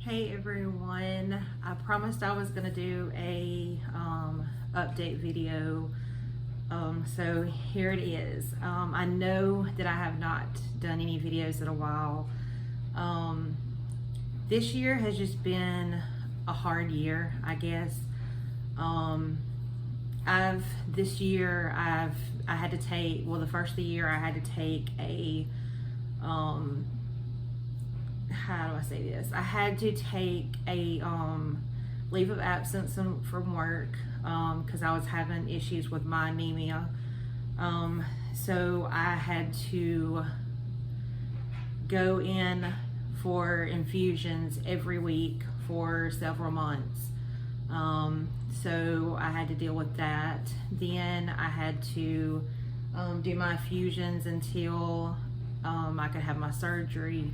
Hey everyone, I promised I was going to do a update video, so here it is. I know that I have not done any videos in a while. This year has just been a hard year, I guess. This year I had to take, well, the first of the year I had to take a how do I say this? I had to take a leave of absence from work because I was having issues with my anemia. So I had to go in for infusions every week for several months. So I had to deal with that. Then I had to do my infusions until I could have my surgery.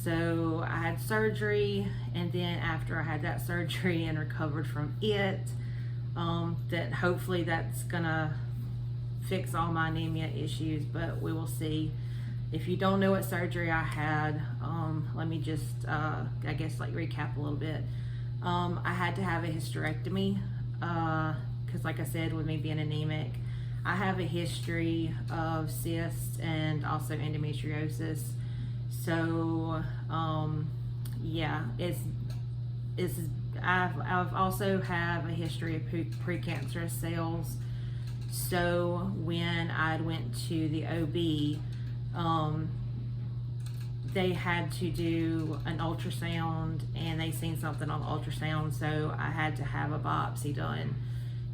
So I had surgery, and then after I had that surgery and recovered from it, that hopefully that's gonna fix all my anemia issues, but we will see. If you don't know what surgery I had, let me just, I guess, like recap a little bit. I had to have a hysterectomy, because like I said, with me being anemic, I have a history of cysts and also endometriosis. So, yeah, I've also have a history of precancerous cells. So when I went to the OB, they had to do an ultrasound, and they seen something on the ultrasound, so I had to have a biopsy done.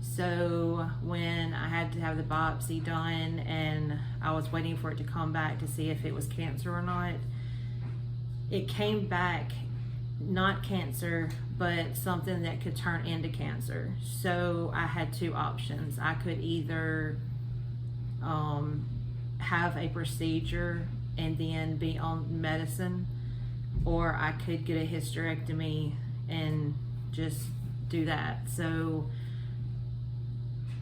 So when I had to have the biopsy done and I was waiting for it to come back to see if it was cancer or not, it came back not cancer, but something that could turn into cancer. So I had two options. I could either have a procedure and then be on medicine, or I could get a hysterectomy and just do that. So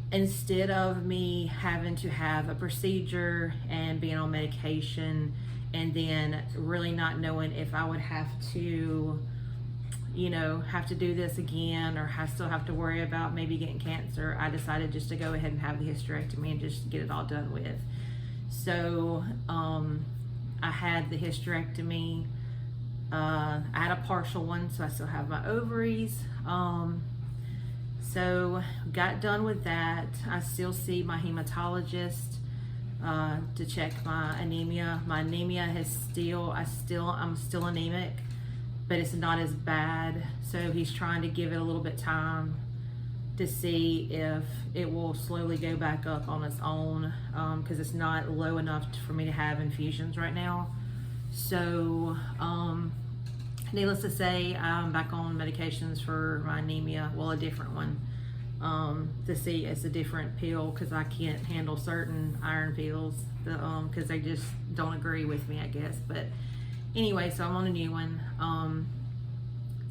instead of me having to have a procedure and being on medication and then really not knowing if I would have to, have to do this again, or still have to worry about maybe getting cancer, I decided just to go ahead and have the hysterectomy and just get it all done with. So I had the hysterectomy. I had a partial one, so I still have my ovaries. So got done with that. I still see my hematologist to check my anemia. My anemia I'm still anemic, but it's not as bad. So he's trying to give it a little bit time to see if it will slowly go back up on its own, because it's not low enough for me to have infusions right now. So needless to say, I'm back on medications for my anemia. Well, a different one. To see, it's a different pill because I can't handle certain iron pills because they just don't agree with me, I guess. But anyway, so I'm on a new one.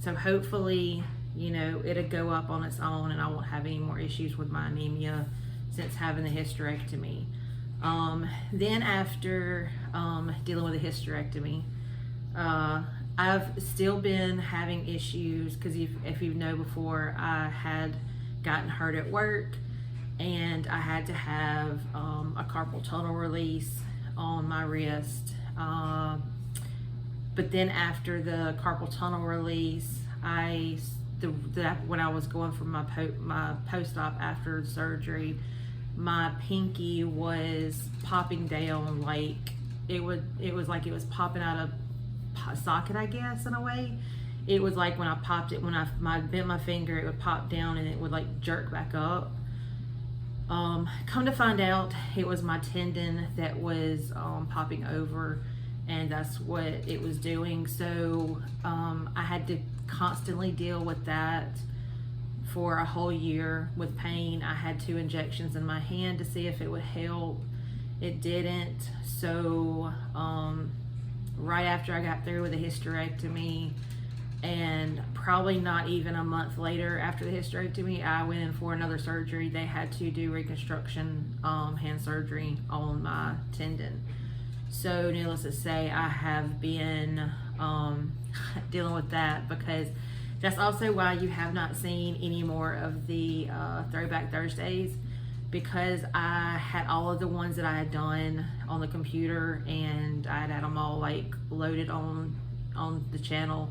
So hopefully, it'll go up on its own and I won't have any more issues with my anemia since having the hysterectomy. Then after dealing with the hysterectomy, I've still been having issues because if you know, before I had gotten hurt at work and I had to have a carpal tunnel release on my wrist. But then after the carpal tunnel release, when I was going for my post-op after surgery, my pinky was popping down, like it was like it was popping out of a socket, I guess, in a way. It was like when I popped it, when I bent my finger, it would pop down and it would like jerk back up. Come to find out, it was my tendon that was popping over, and that's what it was doing. So I had to constantly deal with that for a whole year with pain. I had 2 injections in my hand to see if it would help. It didn't. So right after I got through with the hysterectomy, and probably not even a month later after the hysterectomy, I went in for another surgery. They had to do reconstruction hand surgery on my tendon. So needless to say, I have been dealing with that, because that's also why you have not seen any more of the Throwback Thursdays, because I had all of the ones that I had done on the computer, and I had them all like loaded on the channel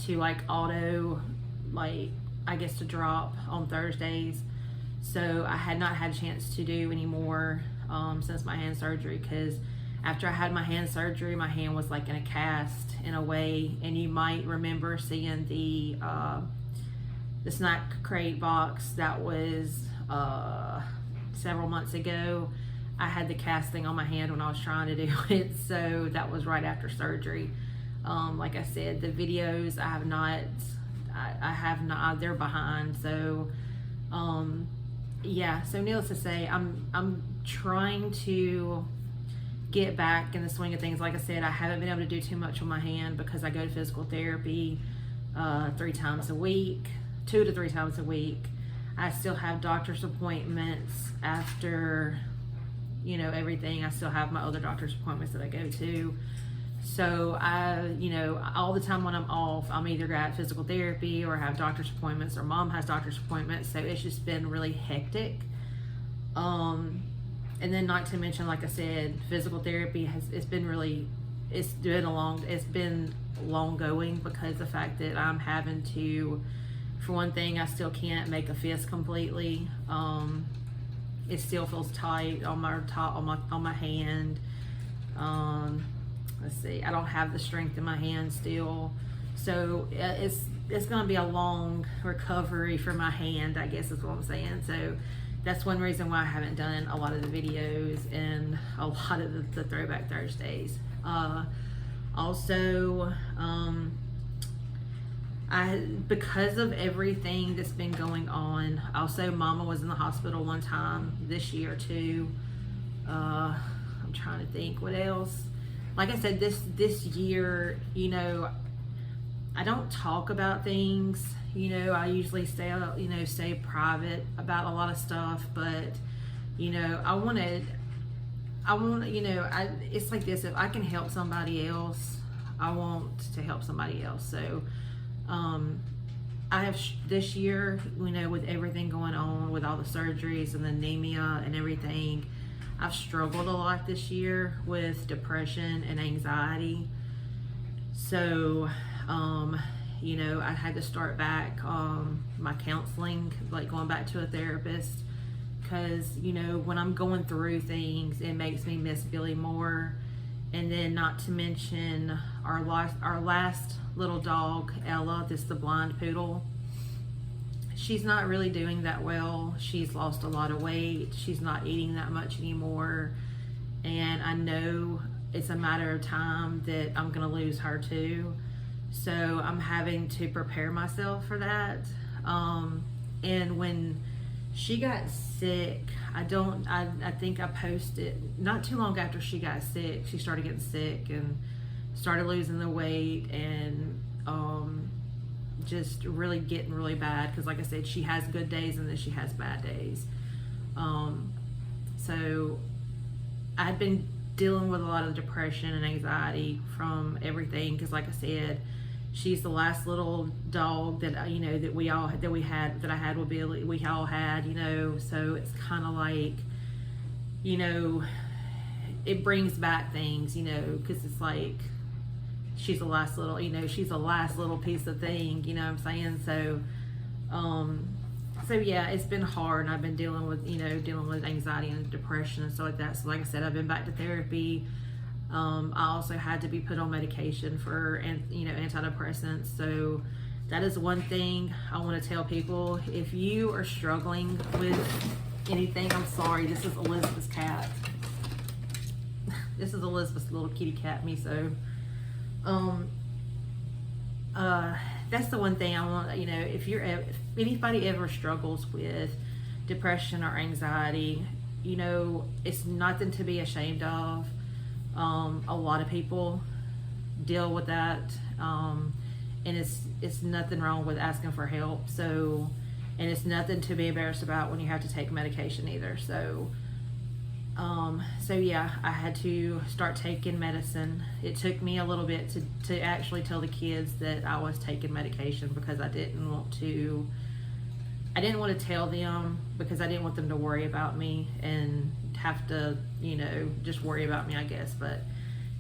to like auto, like I guess to drop on Thursdays. So I had not had a chance to do any more since my hand surgery, because after I had my hand surgery, my hand was like in a cast in a way, and you might remember seeing the snack crate box that was several months ago. I had the casting on my hand when I was trying to do it, so that was right after surgery. Like I said, the videos I have not, they're behind. So yeah, so needless to say, I'm trying to get back in the swing of things. Like I said, I haven't been able to do too much with my hand because I go to physical therapy 3 times a week, 2 to 3 times a week. I still have doctor's appointments after, you know, everything. I still have my other doctor's appointments that I go to. So you know, all the time when I'm off, I'm either got physical therapy or have doctor's appointments, or mom has doctor's appointments. So it's just been really hectic. And then not to mention, like I said, physical therapy it's been long going, because the fact that I'm having to, for one thing, I still can't make a fist completely. It still feels tight on my hand. Let's see, I don't have the strength in my hand still, so it's going to be a long recovery for my hand, I guess is what I'm saying. So that's one reason why I haven't done a lot of the videos and a lot of the Throwback Thursdays. Also, because of everything that's been going on, also mama was in the hospital one time this year too. I'm trying to think what else. Like I said, this year, you know, I don't talk about things. You know, I usually stay private about a lot of stuff, but you know, I want to, you know, it's like this: if I can help somebody else, I want to help somebody else. So, I have this year, you know, with everything going on, with all the surgeries and the anemia and everything, I've struggled a lot this year with depression and anxiety. So, you know, I had to start back my counseling, like going back to a therapist, because, you know, when I'm going through things, it makes me miss Billy more. And then not to mention our last little dog, Ella, the blind poodle. She's not really doing that well. She's lost a lot of weight. She's not eating that much anymore. And I know it's a matter of time that I'm going to lose her too. So I'm having to prepare myself for that. And when she got sick, I think I posted, not too long after she got sick, she started getting sick and started losing the weight, and just really getting really bad, because like I said, she has good days and then she has bad days. So I've been dealing with a lot of depression and anxiety from everything, because like I said, she's the last little dog that, you know, that I had with Billy, we all had, you know. So it's kind of like, you know, it brings back things, you know, because it's like she's the last little, you know, she's the last little piece of thing, you know what I'm saying? So so yeah, it's been hard, and I've been dealing with anxiety and depression and stuff like that. So like I said, I've been back to therapy. I also had to be put on medication for, antidepressants. So that is one thing I want to tell people. If you are struggling with anything, I'm sorry, this is Elizabeth's cat. This is Elizabeth's little kitty cat, Miso. That's the one thing I want, you know, if anybody ever struggles with depression or anxiety, you know, it's nothing to be ashamed of. A lot of people deal with that, and it's nothing wrong with asking for help. So, and it's nothing to be embarrassed about when you have to take medication either. So, So yeah, I had to start taking medicine. It took me a little bit to actually tell the kids that I was taking medication, because I didn't want to tell them, because I didn't want them to worry about me and have to, just worry about me, I guess. But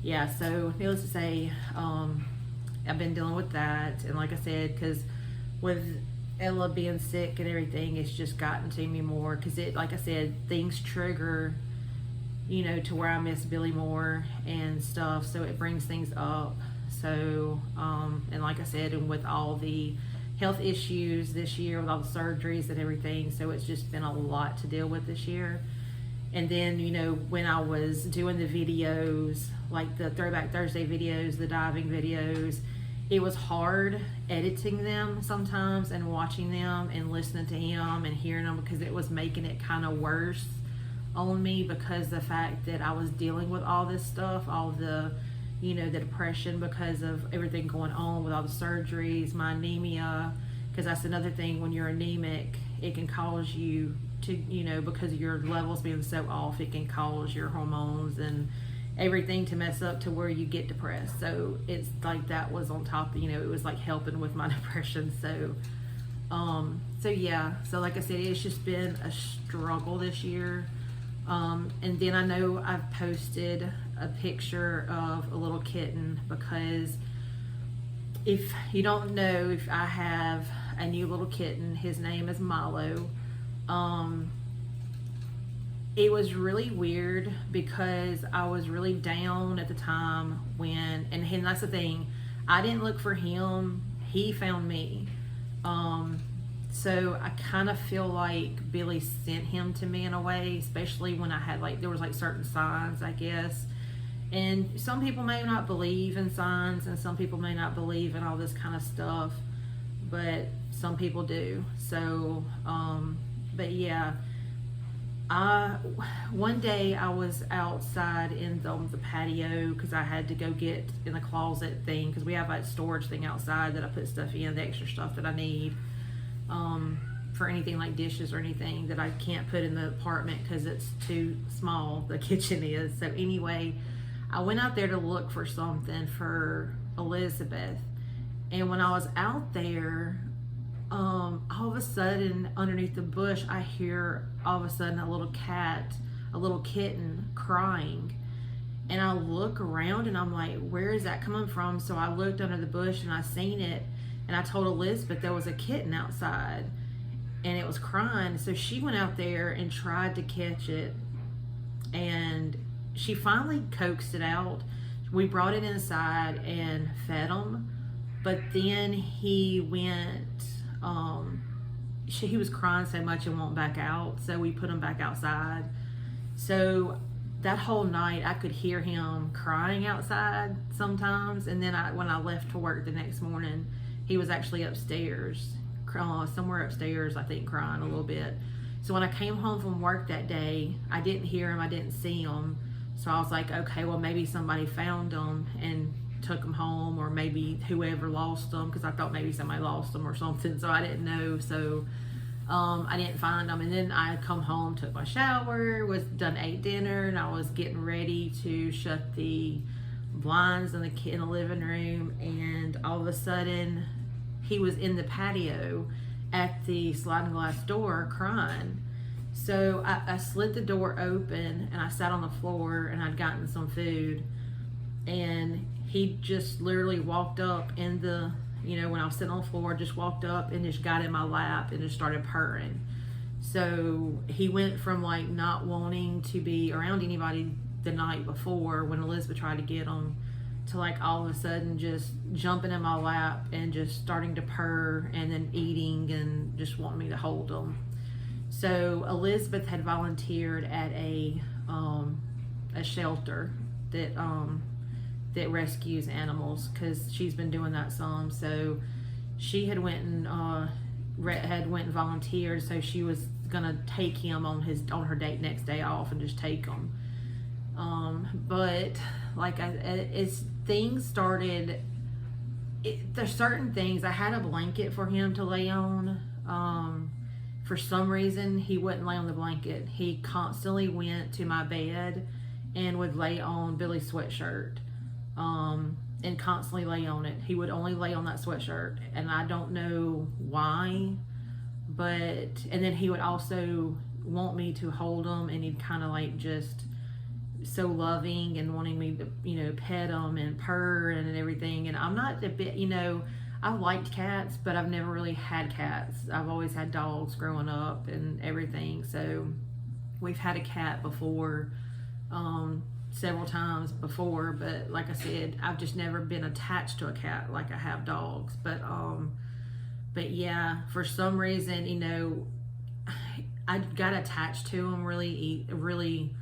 yeah, so needless to say, I've been dealing with that. And like I said, because with Ella being sick and everything, it's just gotten to me more, because like I said, things trigger, to where I miss Billy more and stuff. So it brings things up. So, and like I said, and with all the health issues this year, with all the surgeries and everything, so it's just been a lot to deal with this year. And then, when I was doing the videos, like the Throwback Thursday videos, the diving videos, it was hard editing them sometimes and watching them and listening to him and hearing them, because it was making it kind of worse on me, because the fact that I was dealing with all this stuff, all the, the depression because of everything going on with all the surgeries, my anemia, because that's another thing. When you're anemic, it can cause you to, because of your levels being so off, it can cause your hormones and everything to mess up to where you get depressed. So it's like that was on top of, it was like helping with my depression. So yeah, so like I said, it's just been a struggle this year. And then I know I've posted a picture of a little kitten, because if you don't know, if I have a new little kitten, his name is Milo. It was really weird, because I was really down at the time and that's the thing, I didn't look for him, he found me. So I kind of feel like Billy sent him to me in a way, especially when I had there was certain signs, I guess. And some people may not believe in signs, and some people may not believe in all this kind of stuff, but some people do. So, but yeah, one day I was outside in the patio, because I had to go get in the closet thing, because we have a storage thing outside that I put stuff in, the extra stuff that I need. For anything like dishes or anything that I can't put in the apartment because it's too small, the kitchen is. So anyway, I went out there to look for something for Elizabeth, and when I was out there, all of a sudden underneath the bush, I hear all of a sudden a little kitten crying. And I look around and I'm like, where is that coming from? So I looked under the bush and I seen it, and I told Elizabeth there was a kitten outside and it was crying. So she went out there and tried to catch it, and she finally coaxed it out. We brought it inside and fed him, but then he went, he was crying so much and won't back out, so we put him back outside. So that whole night I could hear him crying outside sometimes, and then when I left to work the next morning, he was actually upstairs, somewhere upstairs, I think, crying a little bit. So when I came home from work that day, I didn't hear him, I didn't see him. So I was like, okay, well, maybe somebody found him and took him home, or maybe whoever lost him, because I thought maybe somebody lost him or something, so I didn't know. So I didn't find him. And then I come home, took my shower, ate dinner, and I was getting ready to shut the blinds in the living room, and all of a sudden he was in the patio at the sliding glass door crying. So I slid the door open and I sat on the floor, and I'd gotten some food, and he just literally walked up in the, when I was sitting on the floor, just walked up and just got in my lap and just started purring. So he went from not wanting to be around anybody the night before when Elizabeth tried to get him, to all of a sudden just jumping in my lap and just starting to purr, and then eating and just wanting me to hold him. So Elizabeth had volunteered at a shelter that rescues animals, because she's been doing that some. So she had went and volunteered. So she was gonna take him on her date next day off and just take him. But as things started, there's certain things. I had a blanket for him to lay on. for some reason, he wouldn't lay on the blanket. He constantly went to my bed and would lay on Billy's sweatshirt, and constantly lay on it. He would only lay on that sweatshirt, and I don't know why, but, and then he would also want me to hold him, and he'd kind of like just so loving and wanting me to, you know, pet him and purr and everything. And I'm not a bit, you know, I liked cats, but I've never really had cats. I've always had dogs growing up and everything. So we've had a cat before, several times before, but like I said, I've just never been attached to a cat like I have dogs. But yeah, for some reason, you know, I got attached to him really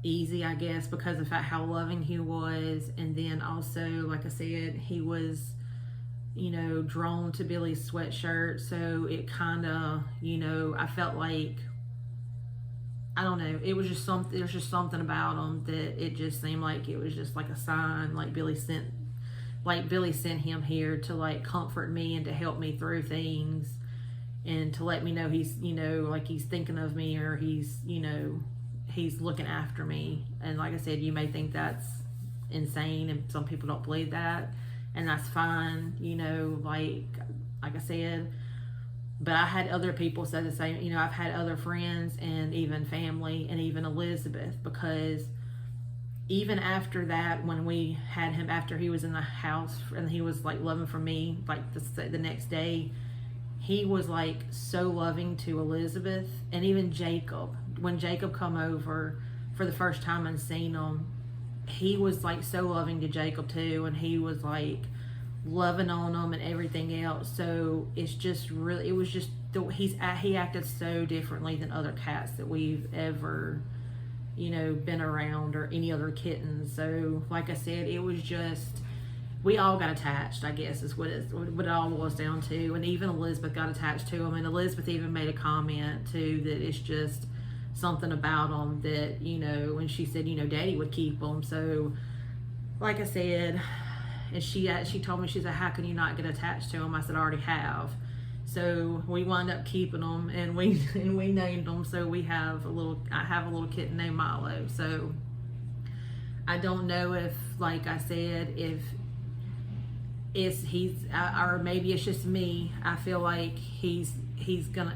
easy, I guess, because of how loving he was. And then also, like I said, he was, you know, drawn to Billy's sweatshirt. So it kind of, you know, I felt like, I don't know, it was just something, there's just something about him that it just seemed like it was just like a sign, like Billy sent him here to like comfort me and to help me through things and to let me know he's, you know, like he's thinking of me, or he's, you know, he's looking after me. And like I said, you may think that's insane, and some people don't believe that, and that's fine, you know, like I said. But I had other people say the same. You know, I've had other friends and even family and even Elizabeth, because even after that, when we had him, after he was in the house and he was like loving for me, like the next day, he was like so loving to Elizabeth. And even Jacob, when Jacob come over for the first time and seen him, he was like so loving to Jacob too, and he was like loving on him and everything else. So it's just really, it was just, he acted so differently than other cats that we've ever, you know, been around, or any other kittens. So like I said, it was just, we all got attached, I guess, is what it all boils down to. And even Elizabeth got attached to him, and Elizabeth even made a comment too, that it's just something about him that, you know, when she said, you know, Daddy would keep him. So like I said, and she told me, she said, how can you not get attached to him? I said, I already have. So we wound up keeping them, and we named them. So I have a little kitten named Milo. So I don't know if, like I said, if he's or maybe it's just me. I feel like he's gonna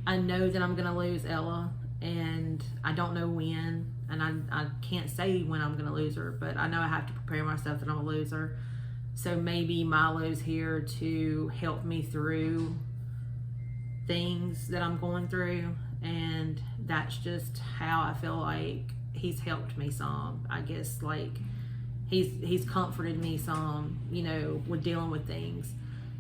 I know that I'm gonna lose Ella, and I don't know when. And I can't say when I'm going to lose her, but I know I have to prepare myself that I'm going to lose her. So maybe Milo's here to help me through things that I'm going through. And that's just how I feel like he's helped me some. I guess like he's comforted me some, you know, with dealing with things.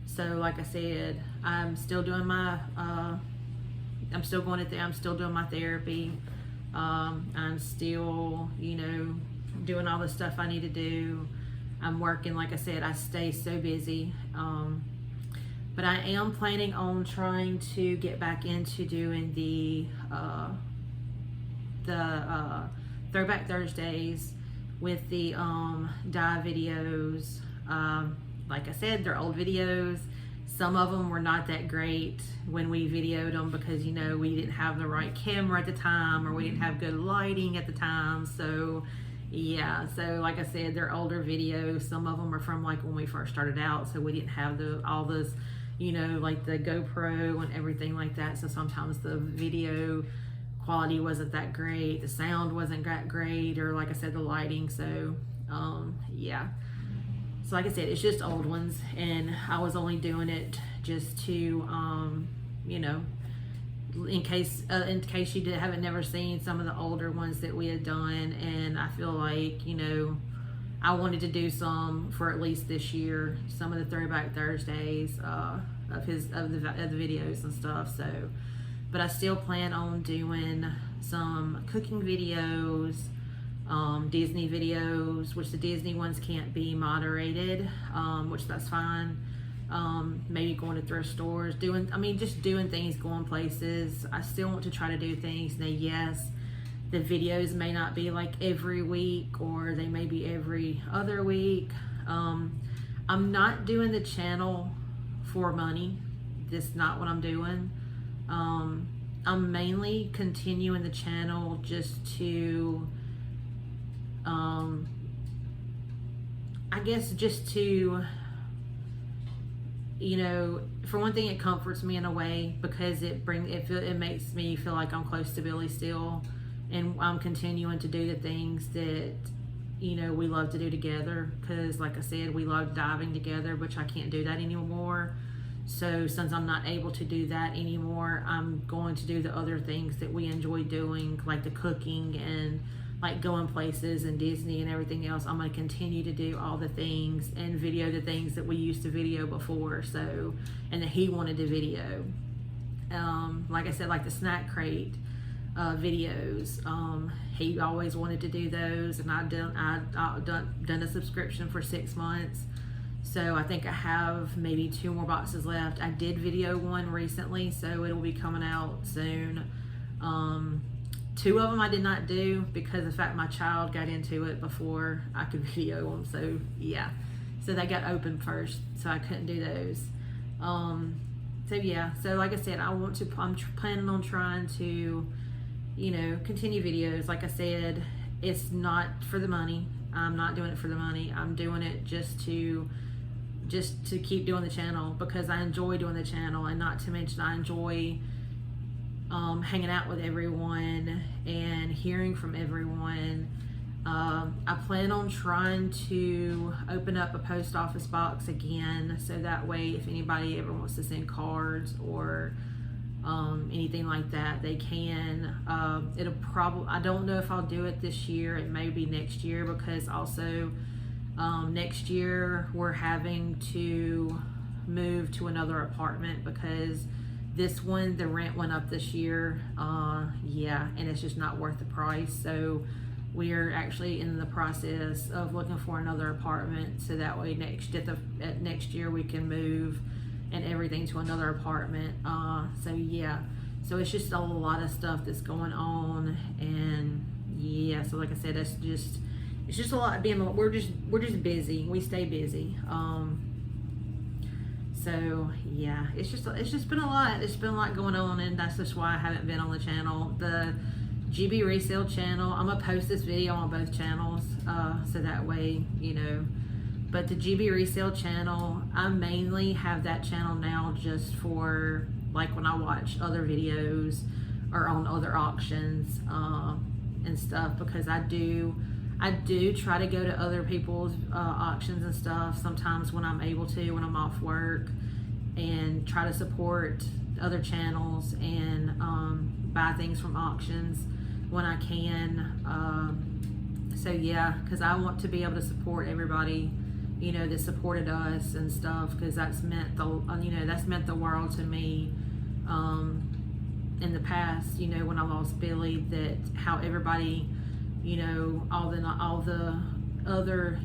So like I said, I'm still doing my, I'm still doing my therapy. I'm still, you know, doing all the stuff I need to do. I'm working, like I said, I stay so busy. But I am planning on trying to get back into doing the Throwback Thursdays with the dye videos. Like I said, they're old videos. Some of them were not that great when we videoed them, because, you know, we didn't have the right camera at the time, or we didn't have good lighting at the time. So yeah, so like I said, they're older videos. Some of them are from like when we first started out, so we didn't have all this, you know, like the GoPro and everything like that. So sometimes the video quality wasn't that great, the sound wasn't that great, or like I said, the lighting. So yeah. So like I said, it's just old ones, and I was only doing it just to, you know, in case you haven't never seen some of the older ones that we had done. And I feel like, you know, I wanted to do some for at least this year, some of the Throwback Thursdays of the videos and stuff. So, but I still plan on doing some cooking videos, Disney videos, which the Disney ones can't be moderated, which that's fine. Maybe going to thrift stores, just doing things, going places. I still want to try to do things. Now, yes, the videos may not be like every week, or they may be every other week. I'm not doing the channel for money. That's not what I'm doing. I'm mainly continuing the channel just to, I guess just to, you know, for one thing, it comforts me in a way because it makes me feel like I'm close to Billy still, and I'm continuing to do the things that, you know, we love to do together. Because like I said, we love diving together, which I can't do that anymore. So since I'm not able to do that anymore, I'm going to do the other things that we enjoy doing, like the cooking and like going places and Disney and everything else. I'm going to continue to do all the things and video the things that we used to video before. So, and that he wanted to video. Like I said, like the snack crate videos. He always wanted to do those, and I've done a subscription for 6 months. So I think I have maybe 2 more boxes left. I did video one recently, so it'll be coming out soon. 2 of them I did not do because of the fact my child got into it before I could video them. So yeah, so they got opened first, so I couldn't do those. So yeah, so like I said, I'm planning on trying to, you know, continue videos. Like I said, it's not for the money. I'm not doing it for the money. I'm doing it just to keep doing the channel because I enjoy doing the channel, and not to mention I enjoy hanging out with everyone and hearing from everyone. I plan on trying to open up a post office box again, so that way if anybody ever wants to send cards or anything like that, they can. It'll probably, I don't know if I'll do it this year. It may be next year, because also next year we're having to move to another apartment because this one, the rent went up this year. Yeah, and it's just not worth the price. So we're actually in the process of looking for another apartment, so that way next year we can move and everything to another apartment. So yeah, so it's just a lot of stuff that's going on, and yeah, so like I said, it's just a lot being, we're just busy. We stay busy. So yeah, it's just been a lot. It's been a lot going on, and that's just why I haven't been on the channel. The GB resale channel, I'm gonna post this video on both channels, so that way, you know. But the GB resale channel, I mainly have that channel now just for like when I watch other videos or on other auctions and stuff, because I do try to go to other people's auctions and stuff sometimes when I'm able to, when I'm off work, and try to support other channels and buy things from auctions when I can. So yeah, because I want to be able to support everybody, you know, that supported us and stuff, because that's meant the world to me in the past, you know, when I lost Billy, that how everybody, you know, all the other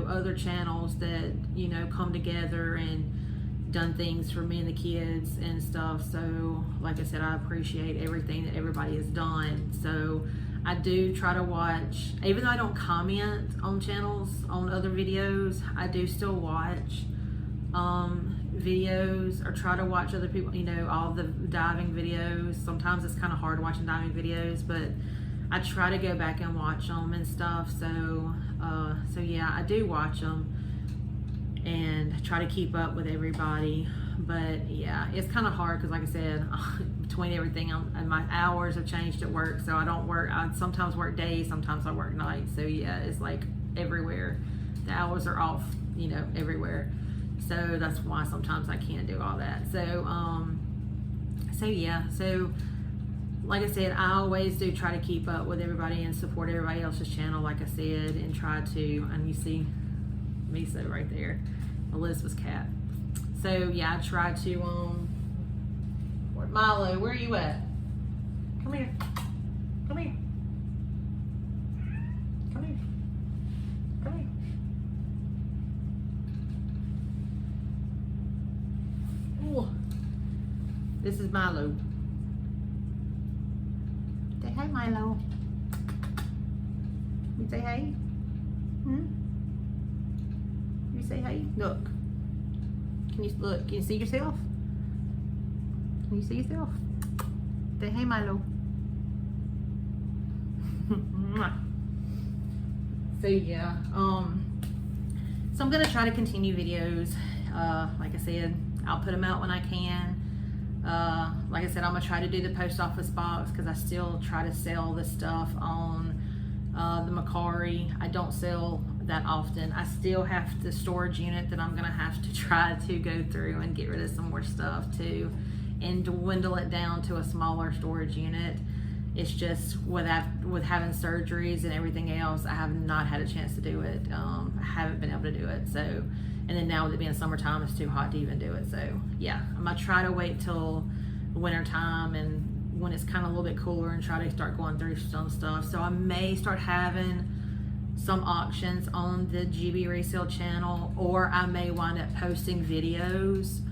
other channels that, you know, come together and done things for me and the kids and stuff. So like I said, I appreciate everything that everybody has done. So I do try to watch, even though I don't comment on channels, on other videos, I do still watch videos, or try to watch other people, you know, all the diving videos. Sometimes it's kind of hard watching diving videos, but I try to go back and watch them and stuff. So so yeah, I do watch them and try to keep up with everybody. But yeah, it's kind of hard because, like I said, between everything, and my hours have changed at work, so I don't work. I sometimes work days, sometimes I work nights. So yeah, it's like everywhere. The hours are off, you know, everywhere. So that's why sometimes I can't do all that. So so yeah, so like I said, I always do try to keep up with everybody and support everybody else's channel, like I said, and try to, and you see Miso right there, Elizabeth's cat. So yeah, I try to, Milo, where are you at? Come here. Come here. Come here. Come here. Ooh. This is Milo. Say hi, Milo. You say hey? You say hey? Look. Can you look? Can you see yourself? Can you see yourself? Say hey, Milo. So yeah, so I'm gonna try to continue videos. Like I said, I'll put them out when I can. Like I said, I'm gonna try to do the post office box because I still try to sell this stuff on the Mercari. I don't sell that often. I still have the storage unit that I'm gonna have to try to go through and get rid of some more stuff too, and dwindle it down to a smaller storage unit. It's just with having surgeries and everything else, I have not had a chance to do it. I haven't been able to do it. So, and then now with it being summertime, it's too hot to even do it. So yeah, I'm gonna try to wait till winter time and when it's kind of a little bit cooler and try to start going through some stuff. So I may start having some auctions on the GB Resale channel, or I may wind up posting videos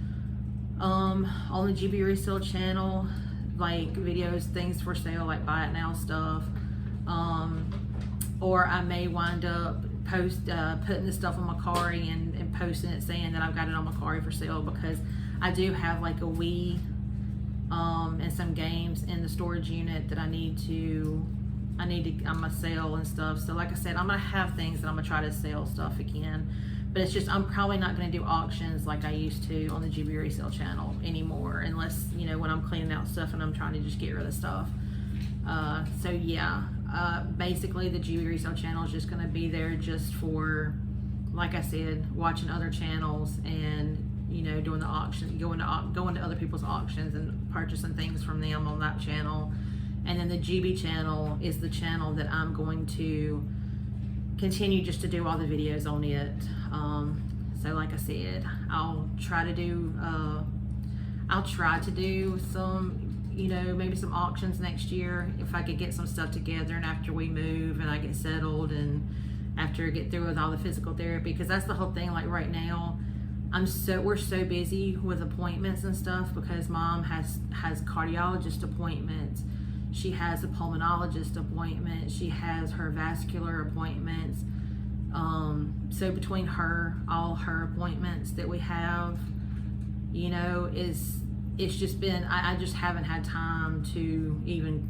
on the GB Resale channel, like videos, things for sale, like buy it now stuff, or I may wind up putting this stuff on Mercari and posting it saying that I've got it on Mercari for sale, because I do have like a Wii and some games in the storage unit that I'm gonna sell and stuff. So like I said, I'm gonna have things that I'm gonna try to sell stuff again. But it's just, I'm probably not going to do auctions like I used to on the GB Resale channel anymore, unless, you know, when I'm cleaning out stuff and I'm trying to just get rid of stuff. So yeah, basically the GB Resale channel is just going to be there just for, like I said, watching other channels and, you know, doing the auction, going to other people's auctions and purchasing things from them on that channel. And then the GB channel is the channel that I'm going to continue just to do all the videos on it. So like I said, I'll try to do some, you know, maybe some auctions next year if I could get some stuff together, and after we move and I get settled and after I get through with all the physical therapy, because that's the whole thing. Like right now, we're so busy with appointments and stuff, because Mom has cardiologist appointments. She has a pulmonologist appointment. She has her vascular appointments. So between all her appointments that we have, you know, it's just been, I just haven't had time to even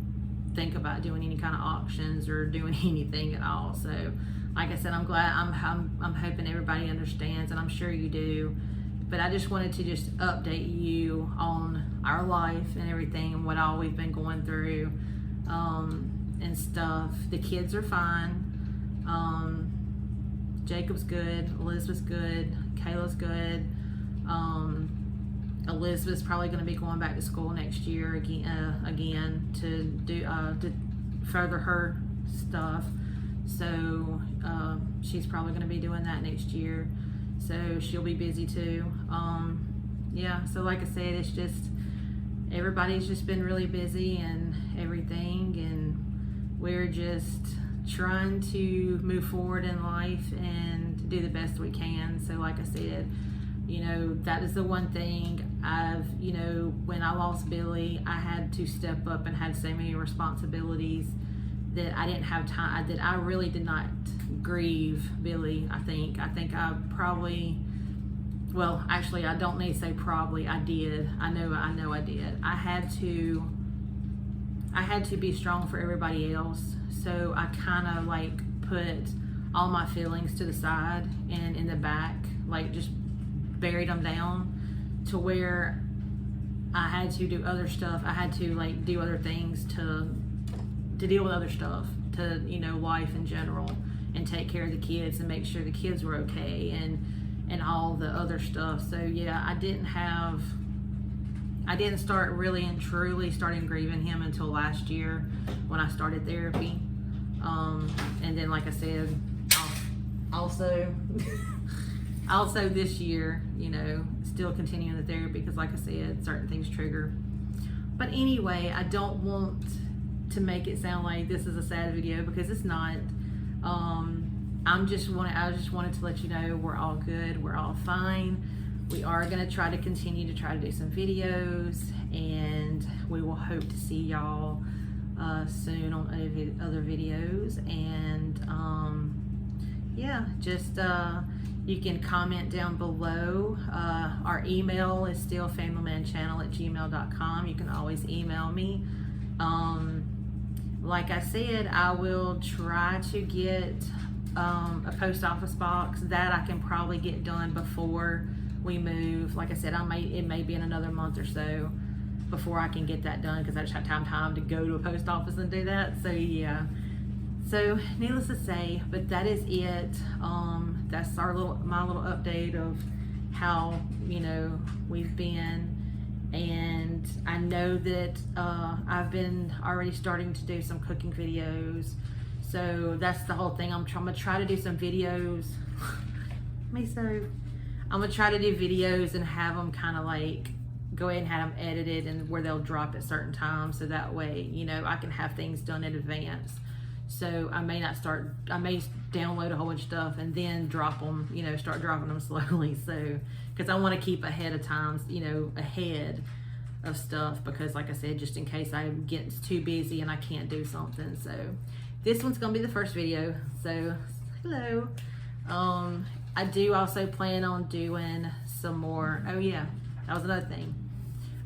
think about doing any kind of auctions or doing anything at all. So like I said, I'm glad, I'm hoping everybody understands, and I'm sure you do. But I just wanted to just update you on our life and everything and what all we've been going through and stuff. The kids are fine. Jacob's good. Elizabeth's good. Kayla's good. Elizabeth's probably going to be going back to school next year again to do to further her stuff. So she's probably going to be doing that next year. So she'll be busy too. Yeah, so like I said, it's just, everybody's just been really busy and everything, and we're just trying to move forward in life and do the best we can. So like I said, you know, that is the one thing you know, when I lost Billy, I had to step up and had so many responsibilities that I didn't have time, that I really did not grieve Billy. I think I probably, well, actually, I don't need to say probably, I did. I know I did. I had to be strong for everybody else. So I kind of like put all my feelings to the side and in the back, like just buried them down to where I had to do other stuff. I had to like do other things to deal with other stuff, to, you know, life in general, and take care of the kids and make sure the kids were okay and all the other stuff. So yeah, I didn't start really and truly starting grieving him until last year when I started therapy. And then like I said, also this year, you know, still continuing the therapy, because like I said, certain things trigger. But anyway, I don't want to make it sound like this is a sad video, because it's not. I just wanted to let you know we're all good, we're all fine. We are going to try to continue to do some videos, and we will hope to see y'all soon on other videos. And yeah, just You can comment down below. Our email is still familymanchannel@gmail.com. You can always email me. Like I said, I will try to get a post office box that I can probably get done before we move. Like I said, it may be in another month or so before I can get that done, because I just have time to go to a post office and do that. So yeah. So needless to say, but that is it. That's my little update of how, you know, we've been. And I know that I've been already starting to do some cooking videos. So that's the whole thing. I'm gonna try to do some videos. I'm gonna try to do videos and have them kind of like go ahead and have them edited and where they'll drop at certain times, so that way, you know, I can have things done in advance. So I may download a whole bunch of stuff and then drop them, you know, start dropping them slowly. So, because I want to keep ahead of times, you know, ahead of stuff, because like I said, just in case I get too busy and I can't do something. So this one's gonna be the first video. So hello. I do also plan on doing some more. Oh yeah, that was another thing.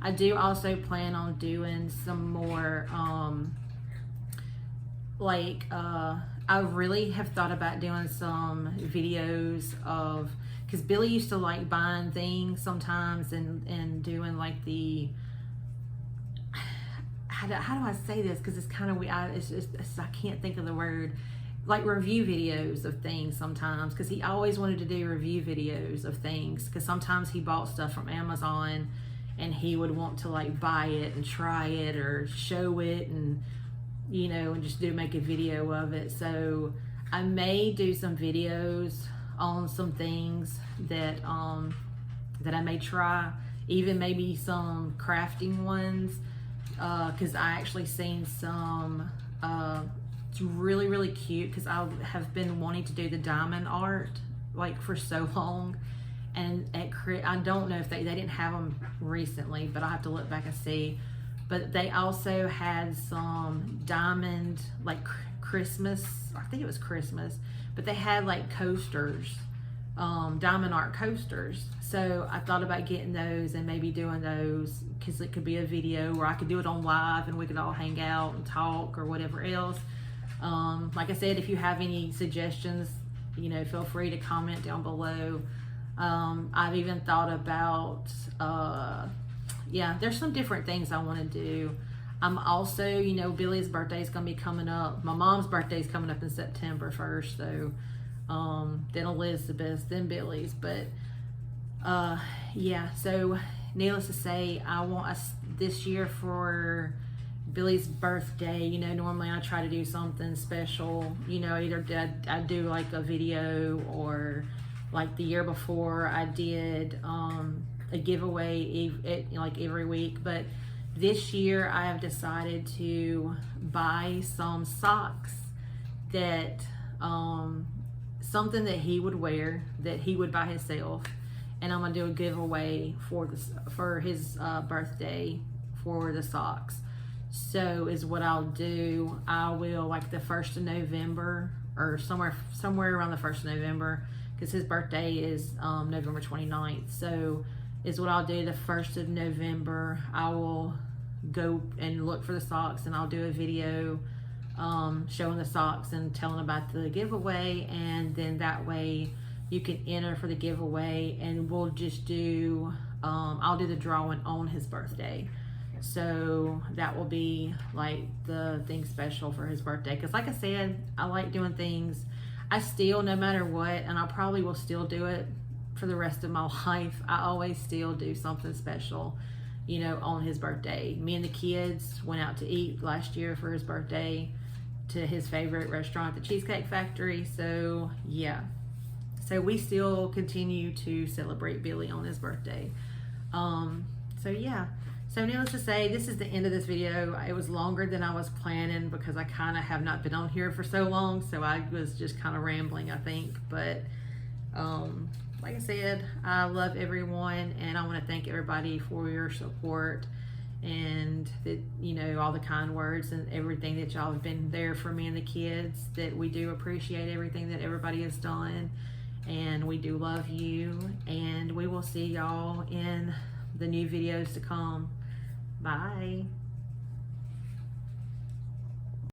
I do also plan on doing some more I really have thought about doing some videos of, because Billy used to like buying things sometimes and doing like the, how do I say this, because it's kind of weird, I can't think of the word, like review videos of things sometimes, because he always wanted to do review videos of things, because sometimes he bought stuff from Amazon and he would want to like buy it and try it or show it, and you know, and just make a video of it. So I may do some videos on some things that that I may try, even maybe some crafting ones, because I actually seen some it's really cute, because I have been wanting to do the diamond art like for so long, and I don't know if they didn't have them recently, but I'll have to look back and see. But they also had some diamond, like Christmas, I think it was Christmas, but they had like coasters, diamond art coasters. So I thought about getting those and maybe doing those, because it could be a video where I could do it on live and we could all hang out and talk or whatever else. Like I said, if you have any suggestions, you know, feel free to comment down below. I've even thought about, yeah, there's some different things I want to do. I'm also, you know, Billy's birthday is going to be coming up. My mom's birthday is coming up in September 1st, so then Elizabeth's, then Billy's. But yeah, so needless to say, I want us this year for Billy's birthday, you know, normally I try to do something special, you know, either I do like a video, or like the year before I did a giveaway like every week. But this year I have decided to buy some socks that something that he would wear, that he would buy himself, and I'm gonna do a giveaway for his birthday for the socks. So is what I'll do. I will, like the 1st of November, or somewhere around the 1st of November, because his birthday is November 29th. So is what I'll do the 1st of November. I will go and look for the socks, and I'll do a video showing the socks and telling about the giveaway, and then that way you can enter for the giveaway, and we'll just do I'll do the drawing on his birthday. So that will be like the thing special for his birthday, because like I said, I like doing things. I still, no matter what, and I probably will still do it for the rest of my life, I always still do something special, you know, on his birthday. Me and the kids went out to eat last year for his birthday to his favorite restaurant, the Cheesecake Factory. So yeah, so we still continue to celebrate Billy on his birthday. So yeah, so needless to say, this is the end of this video. It was longer than I was planning, because I kind of have not been on here for so long, so I was just kind of rambling, I think. But like I said, I love everyone, and I want to thank everybody for your support, and that, you know, all the kind words and everything that y'all have been there for me and the kids. That we do appreciate everything that everybody has done, and we do love you, and we will see y'all in the new videos to come. Bye.